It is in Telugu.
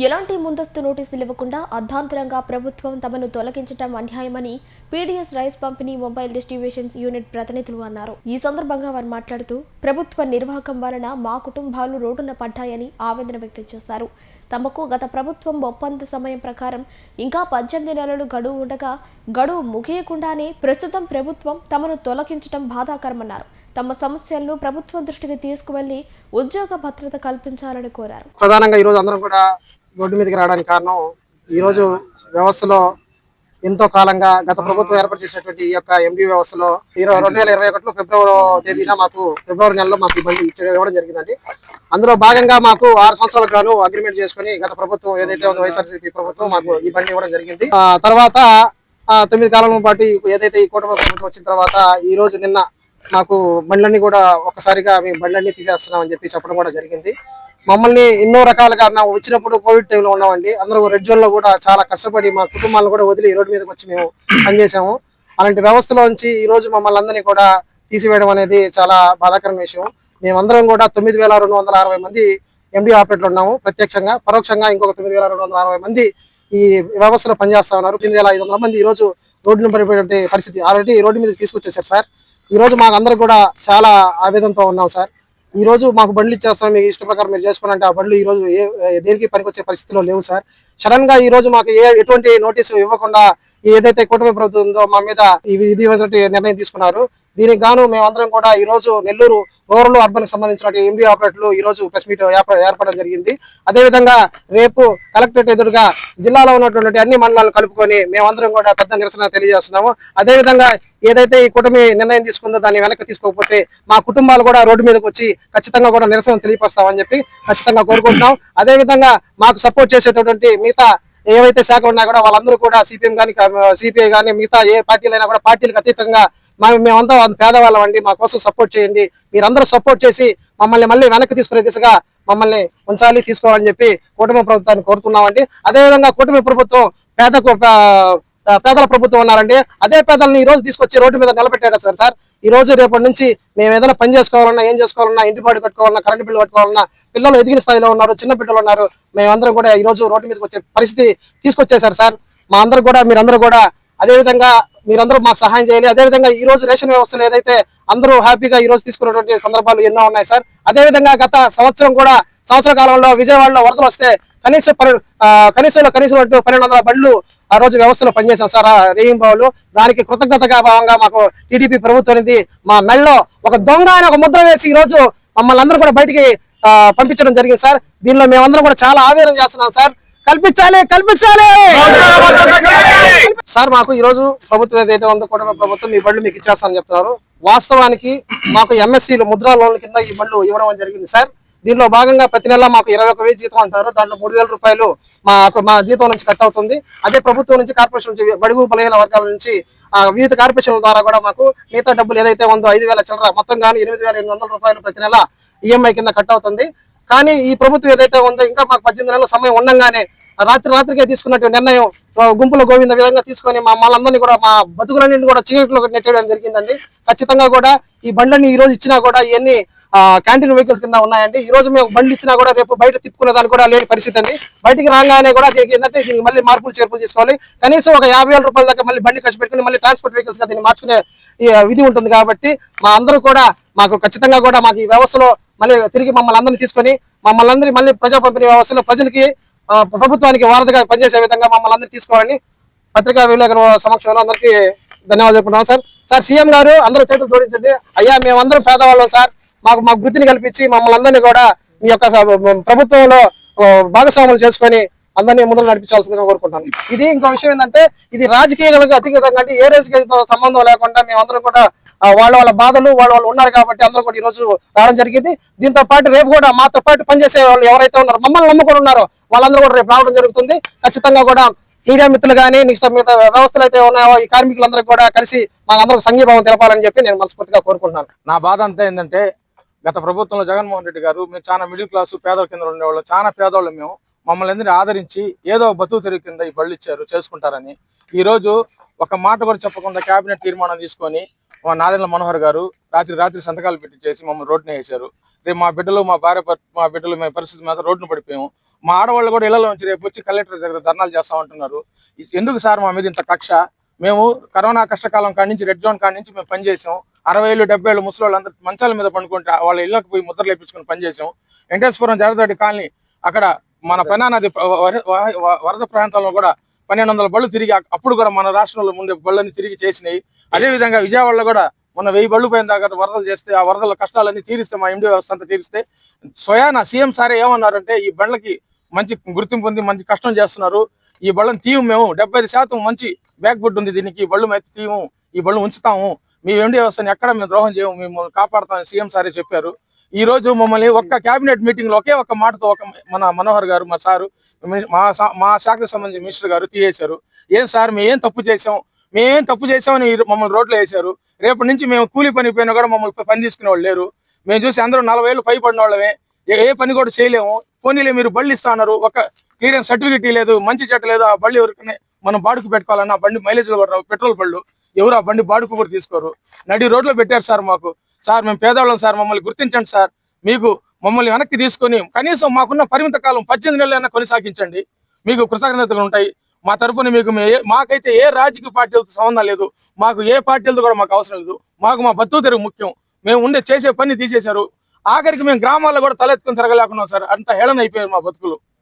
ఎలాంటి ముందస్తు నోటీసులు ఇవ్వకుండా అర్ధాంతరంగా ప్రభుత్వం తమను తొలగించడం అన్యాయమని పీడీఎస్ రైస్ పంపిణీ మొబైల్ డిస్ట్రిబ్యూషన్స్ యూనిట్ ప్రతినిధులు అన్నారు. ఈ సందర్భంగా వారు మాట్లాడుతూ ప్రభుత్వ నిర్వాహకం వలన మా కుటుంబాలు రోడ్డున పడ్డాయని ఆవేదన వ్యక్తం చేశారు. తమకు గత ప్రభుత్వం ఒప్పంద సమయం ప్రకారం ఇంకా 18 నెలలు గడువు ఉండగా గడువు ముగియకుండానే ప్రస్తుతం ప్రభుత్వం తమను తొలగించడం బాధాకరమన్నారు. తమ సమస్యలను ప్రభుత్వం దృష్టికి తీసుకువెళ్లి ఉద్యోగ భద్రత కల్పించాలని కోరారు. ప్రధానంగా ఈరోజు అందరం కూడా రోడ్డు మీదకి రావడానికి కారణం ఈరోజు వ్యవస్థలో ఎంతో కాలంగా గత ప్రభుత్వం ఏర్పాటు చేసినటువంటి ఈ యొక్క ఎండి వ్యవస్థలో 2021 ఫిబ్రవరి తేదీన ఫిబ్రవరి నెలలో మాకు ఈ బండి ఇవ్వడం జరిగిందండి. అందులో భాగంగా మాకు 6 సంవత్సరాలకు గాను అగ్రిమెంట్ చేసుకుని గత ప్రభుత్వం ఏదైతే ఉందో వైఎస్ఆర్సీపీ ప్రభుత్వం మాకు ఈ బండి ఇవ్వడం జరిగింది. తర్వాత 9 కాలం పాటు ఏదైతే ఈ కూటమి ప్రభుత్వం వచ్చిన తర్వాత ఈ రోజు నిన్న మాకు బండ్లన్నీ కూడా ఒక్కసారిగా మేము బండ్లన్నీ తీసేస్తున్నాం అని చెప్పి చెప్పడం కూడా జరిగింది. మమ్మల్ని ఎన్నో రకాలుగా మేము వచ్చినప్పుడు కోవిడ్ టైంలో ఉన్నామండి. అందరూ రెడ్ జోన్ లో కూడా చాలా కష్టపడి మా కుటుంబాలను కూడా వదిలి రోడ్డు మీదకి వచ్చి మేము పనిచేసాము. అలాంటి వ్యవస్థలోంచి ఈ రోజు మమ్మల్ని అందరినీ కూడా తీసివేయడం అనేది చాలా బాధాకరమైన విషయం. మేమందరం కూడా 9260 మంది ఎండి ఆపరేటర్లు ఉన్నాము. ప్రత్యక్షంగా పరోక్షంగా ఇంకొక 9260 మంది ఈ వ్యవస్థలో పనిచేస్తా ఉన్నారు. 8500 మంది ఈ రోజు రోడ్డును పడిపోయే పరిస్థితి ఆల్రెడీ రోడ్డు మీద తీసుకొచ్చేసారు సార్. ఈ రోజు మాకు అందరూ కూడా చాలా ఆవేదనతో ఉన్నాం సార్. ఈ రోజు మాకు బండ్లు ఇచ్చేస్తాం, మీకు ఇష్ట ప్రకారం మీరు చేసుకోవాలంటే ఆ బండ్లు ఈ రోజు దేనికి పనికొచ్చే పరిస్థితిలో లేవు సార్. సడన్ గా ఈ రోజు మాకు ఎటువంటి నోటీసు ఇవ్వకుండా ఏదైతే కూటమి ప్రభుత్వం ఉందో మా మీద ఇది నిర్ణయం తీసుకున్నారు. దీనికి గాను మేమందరం కూడా ఈ రోజు నెల్లూరు రూరల్ అర్బన్ సంబంధించిన ఎండి ఆపరేటర్లు ఈ రోజు ప్రెస్ మీట్ ఏర్పడడం జరిగింది. అదేవిధంగా రేపు కలెక్టరేట్ ఎదురుగా జిల్లాలో ఉన్నటువంటి అన్ని మండలాలను కలుపుకొని మేమందరం కూడా పెద్ద నిరసన తెలియజేస్తున్నాము. అదేవిధంగా ఏదైతే ఈ కూటమి నిర్ణయం తీసుకుందో దాన్ని వెనక్కి తీసుకోకపోతే మా కుటుంబాలు కూడా రోడ్డు మీదకి వచ్చి ఖచ్చితంగా కూడా నిరసన తెలియపరుస్తామని చెప్పి ఖచ్చితంగా కోరుకుంటున్నాం. అదేవిధంగా మాకు సపోర్ట్ చేసేటటువంటి మిగతా ఏవైతే శాఖలు ఉన్నా కూడా వాళ్ళందరూ కూడా సిపిఎం కానీ సిపిఐ కానీ మిగతా ఏ పార్టీలైనా కూడా పార్టీలకు అతీతంగా మేమంతా పేదవాళ్ళం అండి, మా కోసం సపోర్ట్ చేయండి, మీరందరూ సపోర్ట్ చేసి మమ్మల్ని మళ్ళీ వెనక్కి తీసుకునే దిశగా మమ్మల్ని ఉంచాలి, తీసుకోవాలని చెప్పి కూటమి ప్రభుత్వాన్ని కోరుతున్నామండి. అదేవిధంగా కూటమి ప్రభుత్వం పేదల ప్రభుత్వం ఉన్నారండి. అదే పేదలను ఈ రోజు తీసుకొచ్చి రోడ్డు మీద నిలబెట్టారు సార్. ఈ రోజు రేపటి నుంచి మేము ఏదైనా పని చేసుకోవాలన్నా, ఏం చేసుకోవాలన్నా, ఇంటి బాడీ కట్టుకోవాలన్నా, కరెంటు బిల్లు కట్టుకోవాలన్నా, పిల్లలు ఎదిగిన స్థాయిలో ఉన్నారు, చిన్న బిడ్డలు ఉన్నారు, మేమందరం కూడా ఈ రోజు రోడ్డు మీదకి వచ్చే పరిస్థితి తీసుకొచ్చేసారు సార్. మా అందరూ కూడా మీరందరూ కూడా అదేవిధంగా మీరందరూ మాకు సహాయం చేయాలి. అదేవిధంగా ఈ రోజు రేషన్ వ్యవస్థలు ఏదైతే అందరూ హ్యాపీగా ఈ రోజు తీసుకున్నటువంటి సందర్భాలు ఎన్నో ఉన్నాయి సార్. అదేవిధంగా గత సంవత్సర కాలంలో విజయవాడలో వరదలు వస్తే కనీసం 1200 బండ్లు ఆ రోజు వ్యవస్థలో పనిచేసాం సార్ రేయింబావులు. దానికి కృతజ్ఞతగా భావంగా మాకు టీడీపీ ప్రభుత్వం అనేది మా మెళ్ళలో ఒక దొంగ అని ఒక ముద్ర వేసి ఈ రోజు మమ్మల్ని అందరూ కూడా బయటికి పంపించడం జరిగింది సార్. దీనిలో మేమందరం కూడా చాలా ఆవేదన చేస్తున్నాం సార్. కల్పించాలి సార్. మాకు ఈ రోజు ప్రభుత్వం ఏదైతే ఉందో కూటమి ప్రభుత్వం ఈ బండ్లు మీకు ఇచ్చేస్తానని చెప్తున్నారు. వాస్తవానికి మాకు ఎంఎస్సీలు ముద్రా లోన్ల కింద ఈ బండ్లు ఇవ్వడం జరిగింది సార్. దీనిలో భాగంగా ప్రతి నెల మాకు 21,000 జీతం అంటారు. దాంట్లో 3,000 రూపాయలు మా జీతం నుంచి కట్ అవుతుంది. అదే ప్రభుత్వం నుంచి కార్పొరేషన్ నుంచి బడుగు బలహీన వర్గాల నుంచి వివిధ కార్పొరేషన్ల ద్వారా కూడా మాకు మిగతా డబ్బులు ఏదైతే ఉందో 5,000 చిల్లర మొత్తం కానీ 8,800 రూపాయలు ప్రతి నెల ఈఎంఐ కింద కట్ అవుతుంది. కానీ ఈ ప్రభుత్వం ఏదైతే ఉందో ఇంకా మాకు 18 నెలల సమయం ఉండగానే రాత్రికే తీసుకున్నట్టు నిర్ణయం గుంపుల గోవింద విధంగా తీసుకొని మమ్మల్ని కూడా మా బతుకులన్నింటినీ కూడా చీకట్లో నెట్టేయడం జరిగిందండి. ఖచ్చితంగా కూడా ఈ బండ్లన్నీ ఈ రోజు ఇచ్చినా కూడా ఇవన్నీ క్యాంటీన్ వెహికల్స్ కింద ఉన్నాయండి. ఈ రోజు మేము బండ్లు ఇచ్చినా కూడా రేపు బయట తిప్పుకునే దానికి కూడా లేని పరిస్థితి అండి. బయటికి రాగానే కూడా ఏంటంటే దీనికి మళ్ళీ చేర్పులు తీసుకోవాలి. కనీసం ఒక 50,000 రూపాయల దాకా మళ్ళీ బండి ఖర్చు పెట్టుకుని మళ్ళీ ట్రాన్స్పోర్ట్ వెహికల్స్ గా దీన్ని మార్చుకునే విధి ఉంటుంది. కాబట్టి మా అందరూ కూడా మాకు ఖచ్చితంగా కూడా మాకు ఈ వ్యవస్థలో మళ్ళీ తిరిగి మమ్మల్ని అందరినీ తీసుకొని మమ్మల్ని అందరినీ మళ్ళీ ప్రజా పంపిణీ వ్యవస్థలో ప్రజలకి ప్రభుత్వానికి వారధిగా పనిచేసే విధంగా మమ్మల్ని అందరినీ తీసుకోవాలని పత్రికా విలేకరుల సమక్షంలో అందరికీ ధన్యవాదాలు చెప్పుకుంటున్నాం సార్. సీఎం గారు అందరూ చేతులు జోడించండి. అయ్యా మేమందరం పేదవాళ్ళం సార్, మాకు వృత్తిని కల్పించి మమ్మల్ని అందరినీ కూడా మీ యొక్క ప్రభుత్వంలో భాగస్వాములు చేసుకొని అందరినీ ముందుకు నడిపించాల్సిందిగా కోరుకుంటాను. ఇది ఇంకో విషయం ఏంటంటే ఇది రాజకీయాలకు అతీతంగా అంటే ఏ రాజకీయాలతో సంబంధం లేకుండా మేమందరం కూడా వాళ్ళ బాధలు వాళ్ళు ఉన్నారు కాబట్టి అందరూ కూడా ఈ రోజు రావడం జరిగింది. దీంతో పాటు రేపు కూడా మాతో పాటు పనిచేసే వాళ్ళు ఎవరైతే ఉన్నారో మమ్మల్ని నమ్ముకొని ఉన్నారో వాళ్ళందరూ కూడా రేపు రావడం జరుగుతుంది. ఖచ్చితంగా కూడా మీడియా మిత్రులు కానీ మిగతా వ్యవస్థలు అయితే ఉన్నాయో ఈ కార్మికులందరూ కూడా కలిసి మాకందరూ సంఘీభావం తెలపాలని చెప్పి నేను మనస్ఫూర్తిగా కోరుకుంటున్నాను. నా బాధ అంతా ఏంటంటే గత ప్రభుత్వంలో జగన్మోహన్ రెడ్డి గారు మేము చాలా మిడిల్ క్లాసు పేదల కింద ఉండేవాళ్ళు, చాలా పేదవాళ్ళు మేము. మమ్మల్ని అందరినీ ఆదరించి ఏదో బతుకు తెరుగు కింద ఈ బళ్ళు ఇచ్చారు చేసుకుంటారని. ఈ రోజు ఒక మాట కూడా చెప్పకుండా కేబినెట్ తీర్మానం తీసుకొని మా నాదెండ్ల మనోహర్ గారు రాత్రి సంతకాలు పెట్టించేసి మమ్మల్ని రోడ్డున వేశారు. రేపు మా బిడ్డలు మా భార్య మా బిడ్డలు మేము పరిస్థితి మీద రోడ్డున పడిపోయాము. మా ఆడవాళ్ళు కూడా ఇళ్లలో నుంచి రేపు వచ్చి కలెక్టర్ దగ్గర ధర్నాలు చేస్తామంటున్నారు. ఎందుకు సార్ మా మీద ఇంత కక్ష? మేము కరోనా కష్టకాలం కాడి నుంచి రెడ్ జోన్ కాడి నుంచి మేము పనిచేసాం. 60 ఏళ్ళు 70 ఏళ్ళు ముసలి అందరూ మంచాల మీద పండుకుంటే వాళ్ళ ఇళ్ళకి పోయి ముద్రలు వేపించుకుని పనిచేసాం. వెంకటేశ్వరం జారదొడ్డి కాలనీ అక్కడ మన పెన్నా నది వరద ప్రాంతంలో కూడా 1200 బళ్ళు తిరిగి అప్పుడు కూడా మన రాష్ట్రంలో ముందే బళ్ళని తిరిగి చేసినాయి. అదే విధంగా విజయవాడలో కూడా మొన్న 1000 బళ్ళు పోయిన దాకా వరదలు చేస్తే ఆ వరదల కష్టాలన్నీ తీరిస్తే మా ఎండి వ్యవస్థ అంతా తీరిస్తే స్వయాన సీఎం సారే ఏమన్నారంటే ఈ బండ్లకి మంచి గుర్తింపు ఉంది, మంచి కష్టం చేస్తున్నారు, ఈ బళ్ళని తీయము, మేము 75% మంచి బ్యాక్ బుడ్ ఉంది దీనికి, ఈ బళ్ళు అయితే తీయము, ఈ బళ్ళు ఉంచుతాము, మీ ఎండి వ్యవస్థని ఎక్కడ మేము ద్రోహం చేయము, మేము కాపాడుతామని సీఎం సారే చెప్పారు. ఈ రోజు మమ్మల్ని ఒక్క కేబినెట్ మీటింగ్ లో ఒకే ఒక్క మాటతో మన మనోహర్ గారు మా సారు మా శాఖకు సంబంధించిన మినిస్టర్ గారు తీయేశారు. ఏం సార్ మేమేం తప్పు చేసామని మమ్మల్ని రోడ్లో వేశారు. రేపటి నుంచి మేము కూలి పని పోయినా కూడా మమ్మల్ని పని తీసుకునే వాళ్ళు లేరు. మేము చూసి అందరూ 40 ఏళ్ళు పైబడిన వాళ్ళమే, ఏ పని కూడా చేయలేము. పోనీలే మీరు బళ్ళు ఇస్తా అన్నారు, ఒక క్లియరెన్స్ సర్టిఫికేట్ లేదు, మంచి చెట్ట లేదు. ఆ బళ్ళు ఎవరికైనా మనం బాడుకు పెట్టుకోవాలన్నా బండి మైలేజ్లు కూడా పెట్రోల్ బళ్ళు ఎవరు ఆ బండి బాడుకు కూడా తీసుకోరు. నడి రోడ్లో పెట్టారు సార్ మాకు. సార్ మేము పేదవాళ్ళం సార్, మమ్మల్ని గుర్తించండి సార్, మీకు మమ్మల్ని వెనక్కి తీసుకొని కనీసం మాకున్న పరిమిత కాలం 18 నెలలైనా కొనసాగించండి, మీకు కృతజ్ఞతలు ఉంటాయి. మా తరఫున మాకైతే ఏ రాజకీయ పార్టీలతో సంబంధం లేదు, మాకు ఏ పార్టీలతో కూడా మాకు అవసరం లేదు. మాకు మా బతుకు తెరుగు ముఖ్యం. మేము చేసే పని తీసేశారు. ఆఖరికి మేము గ్రామాల్లో కూడా తలెత్తుకుని తిరగలేకున్నాం సార్. అంత హేళన అయిపోయారు మా బతుకులు.